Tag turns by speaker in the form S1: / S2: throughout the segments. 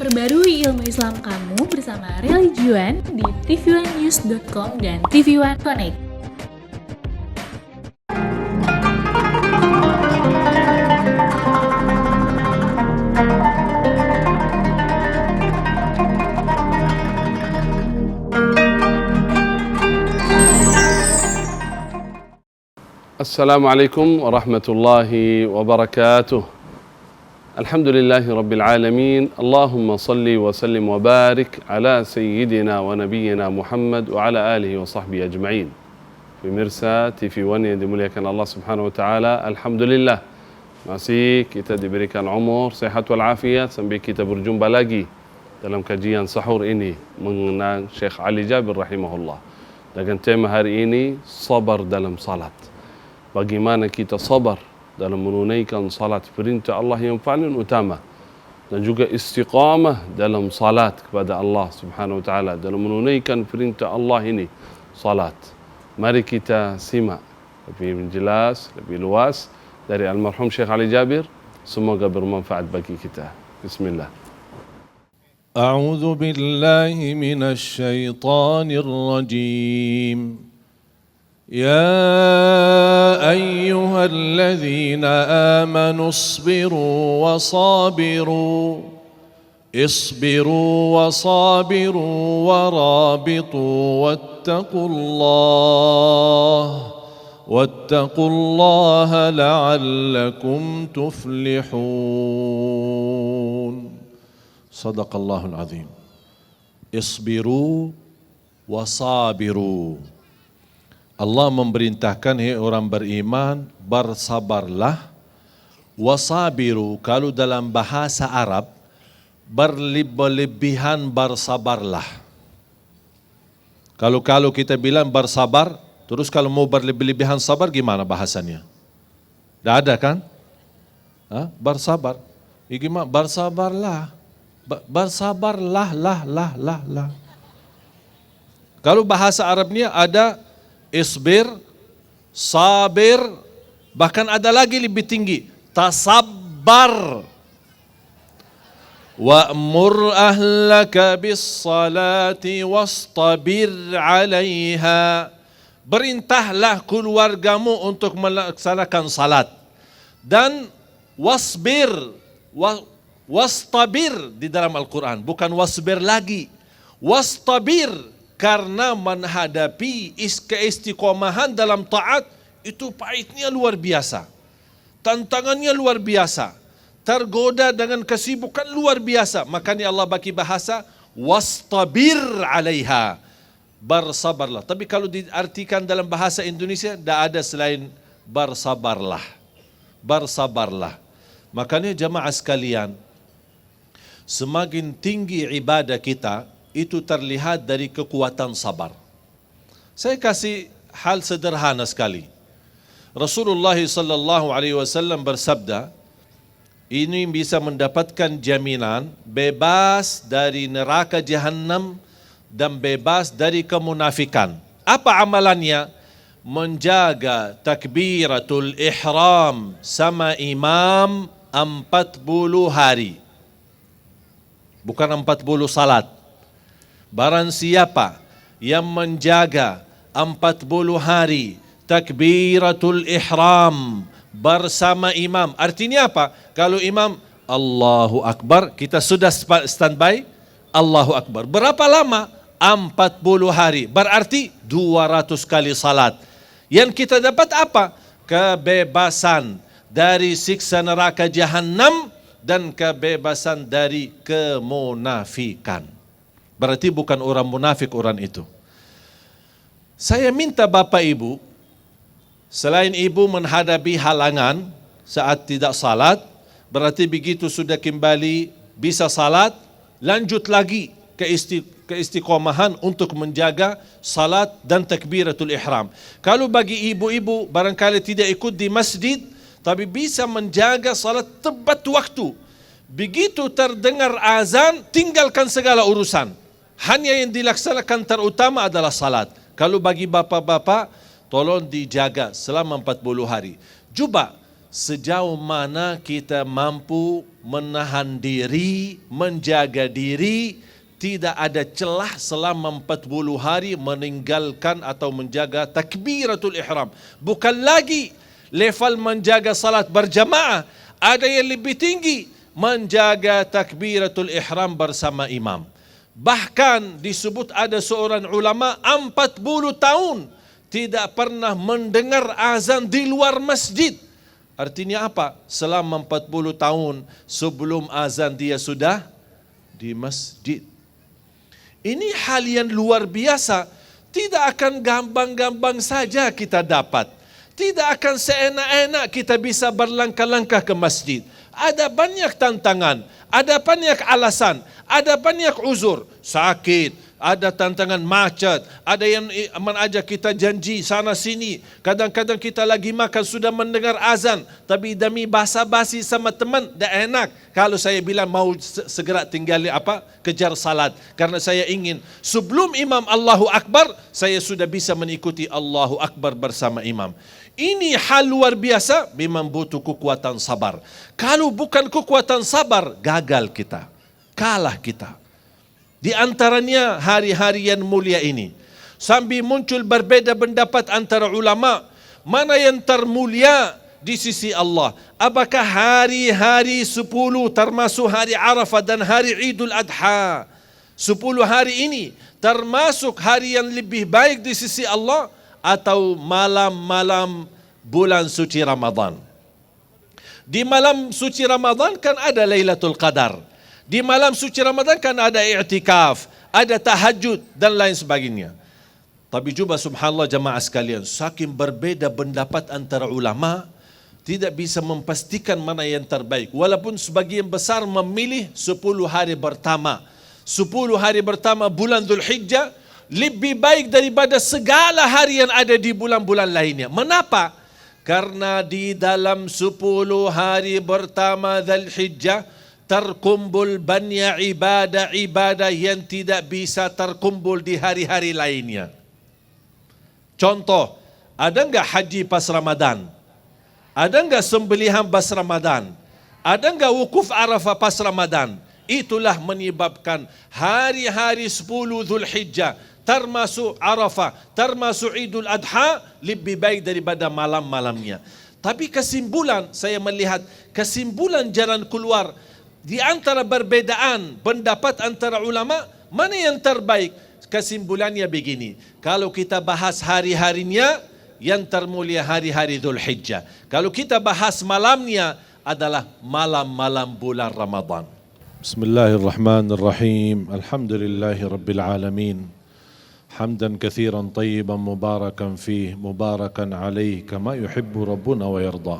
S1: Perbarui ilmu Islam kamu bersama Religiuan di tv1news.com dan TV1 Connect.
S2: Assalamualaikum warahmatullahi wabarakatuh. Alhamdulillahi rabbil alamin. Allahumma salli wa sallim wa barik ala sayyidina wa nabiyyina Muhammad wa ala alihi wa sahbihi ajma'in. Pemirsa TV1 yang dimuliakan Allah Subhanahu wa taala, alhamdulillah masih kita diberikan umur, sehat wal afiat sampai kita berjumpa lagi dalam kajian sahur ini mengenai Syekh Ali Jabir rahimahullah. Dengan tema hari ini, sabar dalam salat. Bagaimana kita sabar dalam menunaikan salat, perintah Allah yang paling utama, dan juga istiqamah dalam salat kepada Allah Subhanahu wa taala dalam menunaikan perintah Allah ini, salat. Mari kita simak lebih jelas, lebih luas dari almarhum Syekh Ali Jabir, semoga bermanfaat bagi kita. Bismillah.
S3: A'udzu billahi minasy syaithanir rajim. يا أيها الذين آمنوا اصبروا وصابروا ورابطوا واتقوا الله لعلكم تفلحون. صدق الله العظيم. اصبروا وصابروا. Allah memerintahkan, hai orang beriman, bersabarlah. Wasabiru, kalau dalam bahasa Arab, berlebihan bersabarlah. Kalau kita bilang bersabar, terus kalau mau berlebihan sabar gimana bahasanya? Tidak ada kan? Bersabar. Gimana? Bersabarlah. Bersabarlah, lah. Kalau bahasa Arabnya ada isbir, sabir, bahkan ada lagi lebih tinggi, tasabbar. Wa'mur ahlaka bis salati wastabir 'alaiha. Perintahlah keluargamu untuk melaksanakan salat. Dan wasbir, wastabir di dalam Al-Quran, bukan wasbir lagi. Wastabir, karena menghadapi keistiqomahan dalam taat itu pahitnya luar biasa. Tantangannya luar biasa. Tergoda dengan kesibukan luar biasa. Makanya Allah bagi bahasa wastabir 'alaiha. Bersabarlah. Tapi kalau diartikan dalam bahasa Indonesia, tidak ada selain bersabarlah. Bersabarlah. Makanya jamaah sekalian, semakin tinggi ibadah kita, itu terlihat dari kekuatan sabar. Saya kasih hal sederhana sekali. Rasulullah sallallahu alaihi wasallam bersabda, ini bisa mendapatkan jaminan bebas dari neraka jahanam dan bebas dari kemunafikan. Apa amalannya? Menjaga takbiratul ihram sama imam 40 hari. Bukan 40 salat. Barang siapa yang menjaga 40 hari takbiratul ihram bersama imam. Artinya apa? Kalau imam Allahu Akbar, kita sudah standby Allahu Akbar. Berapa lama? 40 hari. Berarti 200 kali salat. Yang kita dapat apa? Kebebasan dari siksa neraka jahanam dan kebebasan dari kemunafikan. Berarti bukan orang munafik orang itu. Saya minta Bapak Ibu, selain Ibu menghadapi halangan saat tidak salat, berarti begitu sudah kembali bisa salat, lanjut lagi keistiqomahan untuk menjaga salat dan takbiratul ihram. Kalau bagi ibu-ibu barangkali tidak ikut di masjid, tapi bisa menjaga salat tepat waktu. Begitu terdengar azan, tinggalkan segala urusan. Hanya yang dilaksanakan terutama adalah salat. Kalau bagi bapak-bapak, tolong dijaga selama 40 hari. Coba sejauh mana kita mampu menahan diri, menjaga diri, tidak ada celah selama 40 hari meninggalkan atau menjaga takbiratul ihram. Bukan lagi level menjaga salat berjamaah, ada yang lebih tinggi, menjaga takbiratul ihram bersama imam. Bahkan disebut ada seorang ulama 40 tahun tidak pernah mendengar azan di luar masjid. Artinya apa? Selama 40 tahun sebelum azan dia sudah di masjid. Ini hal yang luar biasa. Tidak akan gampang-gampang saja kita dapat. Tidak akan seenak-enak kita bisa berlangkah-langkah ke masjid. Ada banyak tantangan, ada banyak alasan, ada banyak uzur. Sakit, ada tantangan macet, ada yang mengajak kita janji sana sini. Kadang-kadang kita lagi makan sudah mendengar azan, tapi demi basa-basi sama teman, dah enak. Kalau saya bilang mau segera tinggali kejar salat. Karena saya ingin sebelum imam Allahu Akbar, saya sudah bisa mengikuti Allahu Akbar bersama imam. Ini hal luar biasa, memang butuh kekuatan sabar. Kalau bukan kekuatan sabar, gagal kita, kalah kita. Di antaranya hari-hari yang mulia ini, sambil muncul berbeza pendapat antara ulama, mana yang termulia di sisi Allah. Apakah hari-hari 10 termasuk hari Arafah dan hari Idul Adha, 10 hari ini termasuk hari yang lebih baik di sisi Allah, atau malam-malam bulan suci Ramadan? Di malam suci Ramadan kan ada Lailatul Qadar. Di malam suci Ramadan kan ada i'tikaf, ada tahajud dan lain sebagainya. Tapi juga subhanallah jamaah sekalian, saking berbeza pendapat antara ulama, tidak bisa memastikan mana yang terbaik. Walaupun sebagian besar memilih 10 hari pertama. 10 hari pertama bulan Dzulhijjah lebih baik daripada segala hari yang ada di bulan-bulan lainnya. Mengapa? Karena di dalam 10 hari pertama Dzulhijjah terkumpul banyak ibadah-ibadah yang tidak bisa terkumpul di hari-hari lainnya. Contoh, ada enggak haji pas Ramadan? Ada enggak sembelihan pas Ramadan? Ada enggak wukuf Arafah pas Ramadan? Itulah menyebabkan hari-hari 10 Dzulhijjah termasuk Arafah, termasuk Idul Adha lebih baik daripada malam-malamnya. Tapi kesimpulan, saya melihat kesimpulan jalan keluar di antara perbedaan pendapat antara ulama, mana yang terbaik? Kesimpulannya begini, kalau kita bahas hari-harinya, yang termulia hari-hari Dzulhijjah. Kalau kita bahas malamnya, adalah malam-malam bulan Ramadan.
S4: Bismillahirrahmanirrahim. Alhamdulillahi Rabbil Alamin. حمدا كثيرا طيبا مباركا فيه مباركا عليه كما يحب ربنا ويرضى.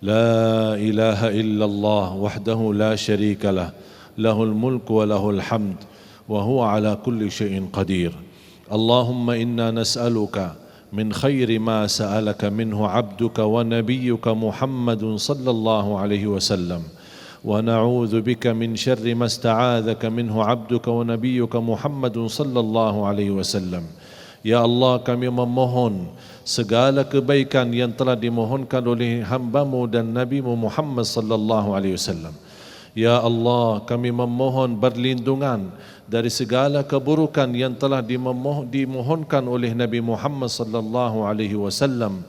S4: لا إله إلا الله وحده لا شريك له له الملك وله الحمد وهو على كل شيء قدير. اللهم إنا نسألك من خير ما سألك منه عبدك ونبيك محمد صلى الله عليه وسلم, ونعوذ بك من شر ما استعاذك منه عبدك ونبيك محمد صلى الله عليه وسلم. Ya Allah, kami memohon segala kebaikan yang telah dimohonkan oleh hamba-Mu dan Nabi-Mu Muhammad sallallahu alaihi wasallam. Ya Allah, kami memohon berlindungan dari segala keburukan yang telah dimohonkan oleh Nabi Muhammad sallallahu alaihi wasallam.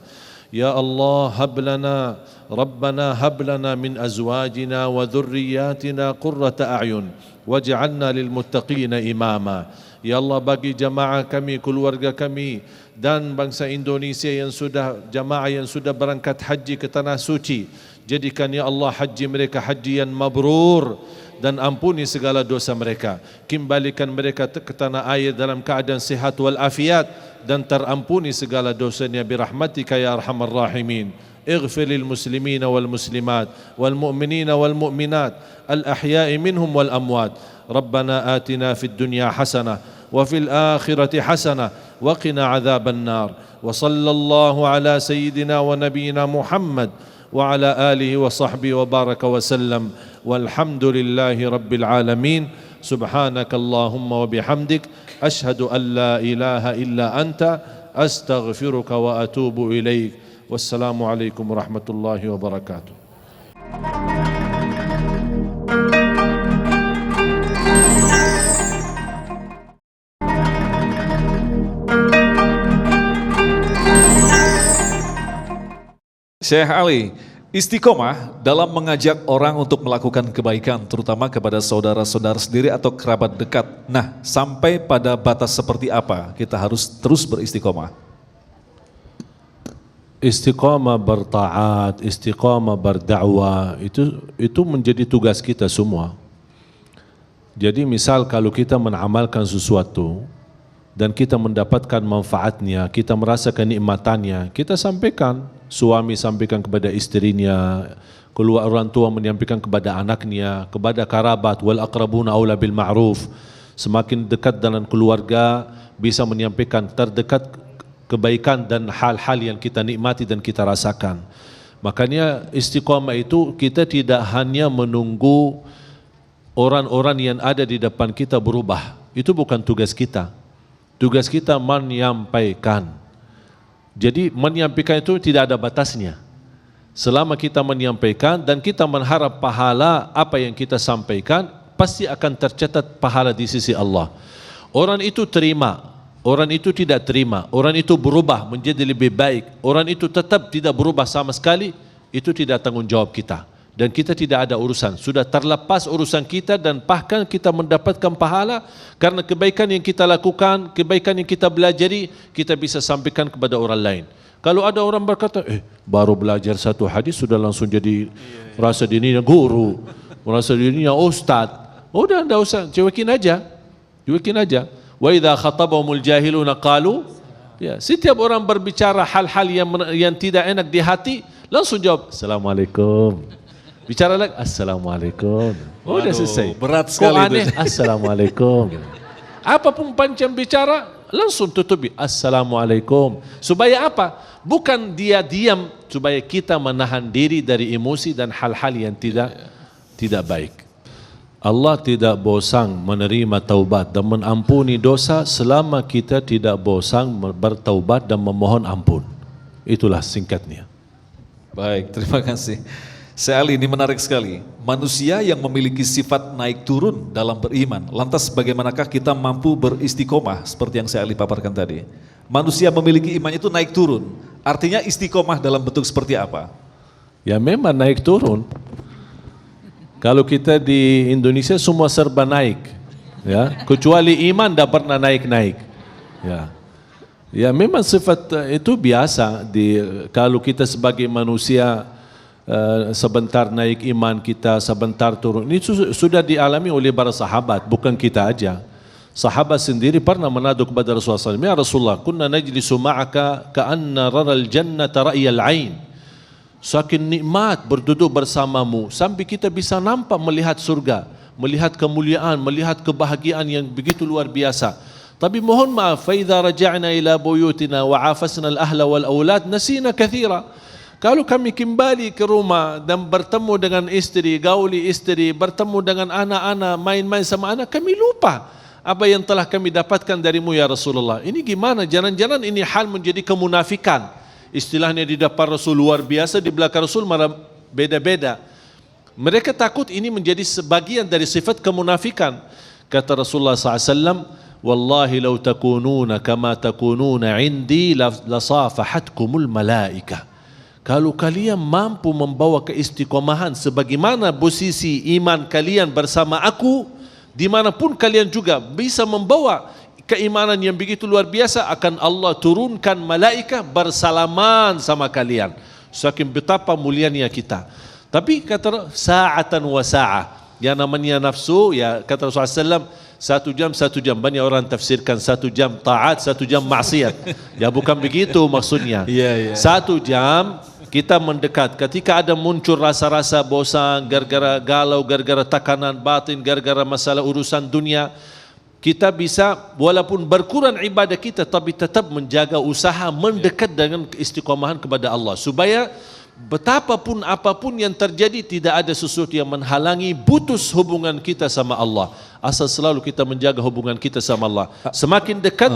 S4: Ya Allah, hab lana Rabbana hab lana min azwajina wa dhurriyyatina qurrata a'yun waj'alna lil muttaqina imama. Ya Allah, bagi jamaah kami, keluarga kami dan bangsa Indonesia yang sudah jamaah yang sudah berangkat haji ke tanah suci, jadikan ya Allah haji mereka haji yang mabrur dan ampuni segala dosa mereka. Kembalikan mereka ke tanah air dalam keadaan sihat wal afiat dan terampuni segala dosanya birahmatika ya arhamar rahimin. اغفر للمسلمين والمسلمات والمؤمنين والمؤمنات الأحياء منهم والأموات. ربنا آتنا في الدنيا حسنة وفي الآخرة حسنة وقنا عذاب النار. وصلى الله على سيدنا ونبينا محمد وعلى آله وصحبه وبارك وسلم والحمد لله رب العالمين. سبحانك اللهم وبحمدك أشهد أن لا إله إلا أنت أستغفرك وأتوب إليك. Wassalamualaikum warahmatullahi wabarakatuh.
S5: Syekh Ali, istiqomah dalam mengajak orang untuk melakukan kebaikan, terutama kepada saudara-saudara sendiri atau kerabat dekat. Nah, sampai pada batas seperti apa kita harus terus beristiqomah?
S4: Istiqamah bertaat, istiqamah berdakwah, itu menjadi tugas kita semua. Jadi misal kalau kita mengamalkan sesuatu dan kita mendapatkan manfaatnya, kita merasa kenikmatannya, kita sampaikan. Suami sampaikan kepada istrinya, keluar orang tua menyampaikan kepada anaknya, kepada kerabat, wal aqrabuna aula bil ma'ruf. Semakin dekat dalam keluarga bisa menyampaikan terdekat kebaikan dan hal-hal yang kita nikmati dan kita rasakan. Makanya istiqamah itu kita tidak hanya menunggu orang-orang yang ada di depan kita berubah. Itu bukan tugas kita. Tugas kita menyampaikan. Jadi menyampaikan itu tidak ada batasnya. Selama kita menyampaikan dan kita mengharap pahala apa yang kita sampaikan, pasti akan tercatat pahala di sisi Allah. Orang itu terima, orang itu tidak terima, orang itu berubah menjadi lebih baik, orang itu tetap tidak berubah sama sekali, itu tidak tanggung jawab kita. Dan kita tidak ada urusan, sudah terlepas urusan kita dan bahkan kita mendapatkan pahala karena kebaikan yang kita lakukan, kebaikan yang kita belajari, kita bisa sampaikan kepada orang lain. Kalau ada orang berkata, baru belajar satu hadis sudah langsung jadi rasa dirinya guru, merasa dirinya ustaz. Udah enggak usah, cuekin aja. Cuekin aja. Wa idza khatabahumul jahiluna qalu, ya, setiap orang berbicara hal-hal yang tidak enak di hati, langsung jawab assalamualaikum. Bicara lagi, assalamualaikum. Udah selesai.
S5: Berat sekali.
S4: Kok aneh? Assalamualaikum. Apapun panjang bicara, langsung tutupi assalamualaikum. Supaya apa? Bukan dia diam, supaya kita menahan diri dari emosi dan hal-hal yang tidak baik. Allah tidak bosan menerima taubat dan mengampuni dosa selama kita tidak bosan bertaubat dan memohon ampun. Itulah singkatnya.
S5: Baik, terima kasih. Syekh Ali, ini menarik sekali. Manusia yang memiliki sifat naik turun dalam beriman, lantas bagaimanakah kita mampu beristiqomah seperti yang Syekh Ali paparkan tadi? Manusia memiliki iman itu naik turun, artinya istiqomah dalam bentuk seperti apa?
S4: Ya memang naik turun. Kalau kita di Indonesia semua serba naik, ya, kecuali iman tidak pernah naik-naik. Ya memang sifat itu biasa kalau kita sebagai manusia. Sebentar naik iman kita, sebentar turun. Ini sudah dialami oleh para sahabat, bukan kita aja. Sahabat sendiri pernah menadu kepada Rasulullah SAW, ya Rasulullah, kunna najlisu ma'aka ka'anna raral jannata ra'yal ain. Saking nikmat berduduk bersamamu sampai kita bisa nampak melihat surga, melihat kemuliaan, melihat kebahagiaan yang begitu luar biasa. Tapi mohon maaf, fa idza raja'na ila buyutina wa 'afasna al-ahla wal aulad nasina katsira. Kalau kami kembali ke rumah dan bertemu dengan istri, gauli istri, bertemu dengan anak-anak, main-main sama anak, kami lupa apa yang telah kami dapatkan darimu ya Rasulullah. Ini gimana? Jangan-jangan ini hal menjadi kemunafikan. Istilahnya di depan Rasul luar biasa, di belakang Rasul malah beda-beda. Mereka takut ini menjadi sebagian dari sifat kemunafikan. Kata Rasulullah SAW, Wallahi law takununa kama takununa indi lasafahatkumul malaikah. Kalau kalian mampu membawa keistiqomahan sebagaimana posisi iman kalian bersama aku, dimanapun kalian juga bisa membawa keimanan yang begitu luar biasa, akan Allah turunkan malaikat bersalaman sama kalian. Saking betapa mulianya kita. Tapi kata sa'atan wa sa'ah, yang namanya nafsu, ya kata Rasulullah SAW, 1 jam, banyak orang tafsirkan 1 jam taat, 1 jam maksiat. Ya bukan begitu maksudnya. 1 jam kita mendekat, ketika ada muncul rasa-rasa bosan, gara-gara galau, gara-gara tekanan batin, gara-gara masalah urusan dunia, kita bisa walaupun berkurang ibadah kita, tapi tetap menjaga usaha mendekat dengan istiqomahan kepada Allah, supaya betapapun apapun yang terjadi tidak ada sesuatu yang menghalangi putus hubungan kita sama Allah. Asal selalu kita menjaga hubungan kita sama Allah. Semakin dekat,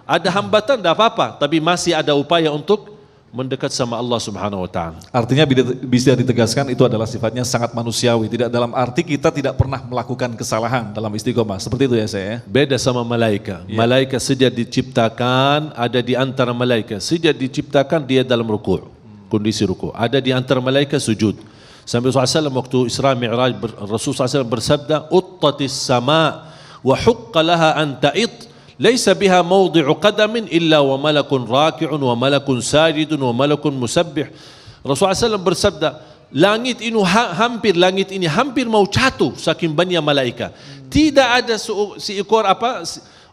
S4: ada hambatan tidak apa-apa, tapi masih ada upaya untuk mendekat sama Allah Subhanahu wa taala.
S5: Artinya bisa ditegaskan itu adalah sifatnya sangat manusiawi, tidak dalam arti kita tidak pernah melakukan kesalahan dalam istiqomah. Seperti itu ya saya ya.
S4: Beda sama malaikat. Malaikat sejak diciptakan ada di antara malaikat. Sejak diciptakan dia dalam ruku', kondisi ruku'. Ada di antara malaikat sujud. Sampai Rasulullah SAW waktu Isra Mi'raj Rasulullah SAW bersabda, "Uttatis sama wa huqqa laha an ta'id." Laisa biha mawdi'u qadamin illa wa malakun raki'un wa malakun sajidun wa malakun musabbih. Rasulullah SAW bersabda, langit ini hampir mau jatuh saking banyak malaikat. Tidak ada seekor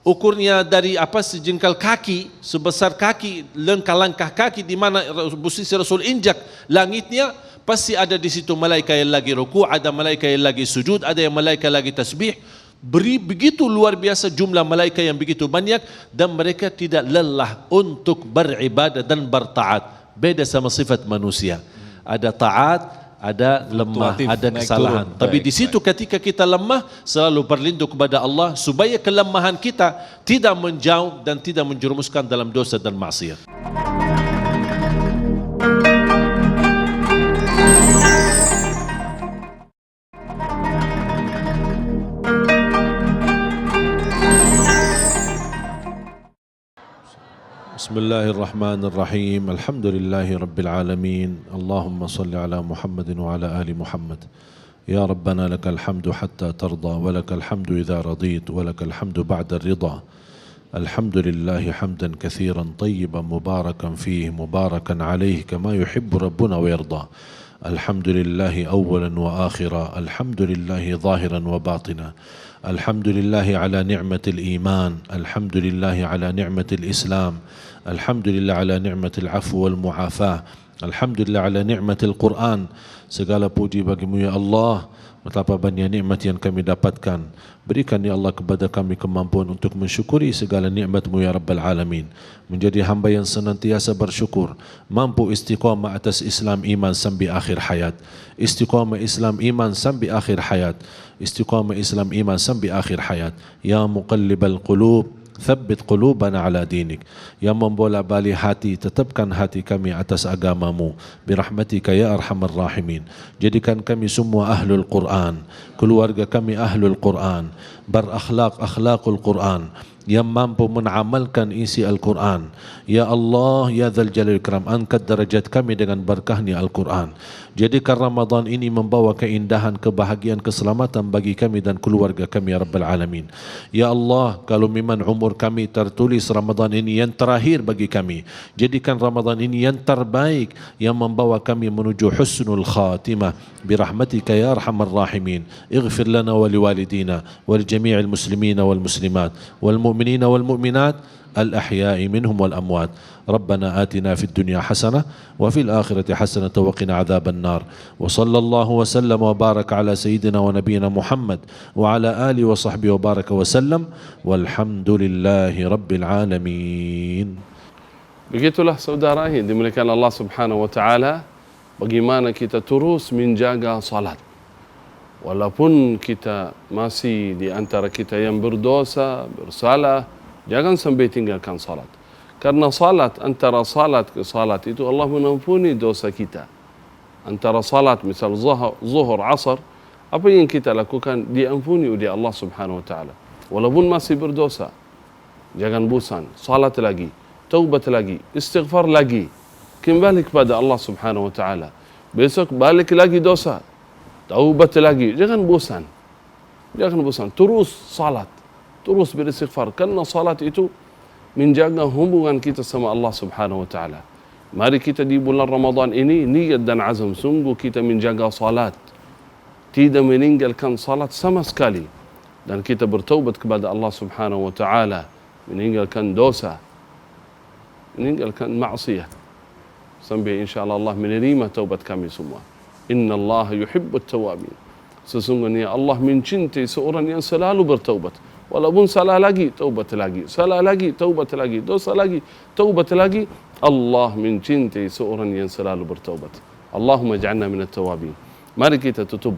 S4: ukurnya dari sejengkal kaki, sebesar kaki, langkah kaki di mana posisi Rasul injak langitnya, pasti ada di situ malaikat yang lagi ruku', ada malaikat yang lagi sujud, ada yang malaikat lagi tasbih. Begitu luar biasa jumlah malaikat yang begitu banyak, dan mereka tidak lelah untuk beribadah dan bertaat. Beda sama sifat manusia. Ada taat, ada lemah, ada kesalahan. Tapi di situ ketika kita lemah, selalu berlindung kepada Allah supaya kelemahan kita tidak menjauh dan tidak menjerumuskan dalam dosa dan maksiat. بسم الله الرحمن الرحيم الحمد لله رب العالمين اللهم صل على محمد وعلى آل محمد يا ربنا لك الحمد حتى ترضى ولك الحمد إذا رضيت ولك الحمد بعد الرضا الحمد لله حمدا كثيرا طيبا مباركا فيه مباركا عليه كما يحب ربنا ويرضى الحمد لله أولا وآخرا الحمد لله ظاهرا وباطنا الحمد لله على نعمة الإيمان الحمد لله على نعمة الإسلام الحمد لله على نعمة العفو والمعافاة الحمد لله على نعمة القرآن. Segala puji bagimu ya Allah, betapa banyak nikmat yang kami dapatkan. Berikan ya Allah kepada kami kemampuan untuk mensyukuri segala nikmat-Mu ya Rabbal Alamin. Menjadi hamba yang senantiasa bersyukur, mampu istiqamah atas Islam iman sampai akhir hayat. Istiqamah Islam iman sampai akhir hayat. Istiqamah Islam iman sampai akhir hayat. Ya muqallibal qulub, thabbit qulubana ala dinik. Yang membolak-balik hati, tetapkan hati kami atas agamamu. Birahmatika ya arhamar rahimin. Jadikan kami semua ahlul Quran, keluarga kami ahlul Quran, berakhlak akhlakul Quran, yang mampu mengamalkan isi Al-Quran. Ya Allah, ya Dzal Jalal Ikram, angkat derajat kami dengan berkahnya Al-Quran. Jadikan Ramadan ini membawa keindahan, kebahagiaan, keselamatan bagi kami dan keluarga kami ya Rabbal Alamin. Ya Allah, kalau memang umur kami tertulis Ramadan ini yang terakhir bagi kami, jadikan Ramadan ini yang terbaik, yang membawa kami menuju husnul khatimah. Birahmatika ya arhamar rahimin. Ighfir lana wa liwalidina wa li jami'il muslimina wal muslimat wal mu'minina wal mu'minat الأحياء منهم والأموات. ربنا آتنا في الدنيا حسنة وفي الآخرة حسنة وقنا عذاب النار. وصلى الله وسلم وبارك على سيدنا ونبينا محمد وعلى آله وصحبه وبارك وسلم والحمد لله رب العالمين.
S2: Begitulah saudara yang dimuliakan Allah Subhanahu wa taala, bagaimana kita terus menjaga salat. Walaupun kita masih di antara kita yang berdosa, bersalah, jangan sampai tinggalkan salat. Karena salat, antara salat ke salat itu Allah mengampuni dosa kita. Antara salat misal zuhur, asar, apa yang kita lakukan diampuni oleh Allah Subhanahu wa taala. Walaupun masih berdosa, jangan bosan, salat lagi, taubat lagi, istighfar lagi, kembali kepada Allah Subhanahu wa taala. Besok balik lagi dosa, taubat lagi, jangan bosan. Jangan bosan, terus salat, terus beristighfar, karena salat itu menjaga hubungan kita sama Allah Subhanahu wa taala. Mari kita di bulan Ramadan ini niat dan azam sungguh kita menjaga salat, tidak meninggalkan salat sama sekali, dan kita bertaubat kepada Allah Subhanahu wa taala, meninggalkan dosa, meninggalkan maksiat, sampai insyaallah Allah menerima taubat kami semua. Inna Allah yuhibbut tawabin. Sesungguhnya Allah mencintai seorang yang selalu bertaubat. Walaupun salah lagi, taubat lagi, salah lagi, taubat lagi, dosa lagi, taubat lagi. Allah mencintai seorang yang selalu bertaubat. Allahumma ja'alna minat tawabin. Mari kita tutup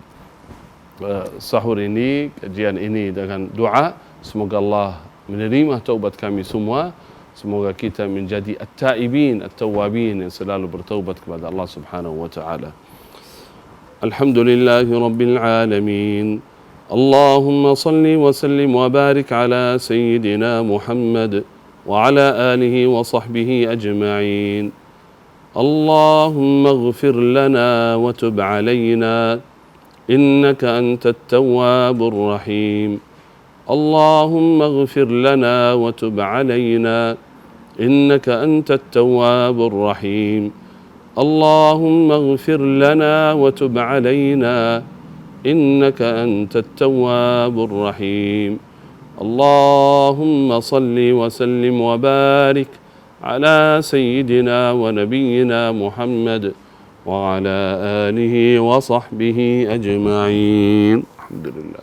S2: sahur ini, kajian ini dengan doa. Semoga Allah menerima taubat kami semua. Semoga kita menjadi at-taibin, at-tawwabin yang selalu bertaubat kepada Allah Subhanahu wa taala. Alhamdulillahi rabbil alamin. Allahumma salli wa sallim wa barik ala sayyidina Muhammad wa ala alihi wa sahbihi ajma'in. Allahumma ighfir lana wa tub alayna innaka antat tawwabur rahim. اللهم اغفر لنا وتب علينا إنك أنت التواب الرحيم اللهم اغفر لنا وتب علينا إنك أنت التواب الرحيم اللهم صل وسلم وبارك على سيدنا ونبينا محمد وعلى آله وصحبه أجمعين الحمد لله.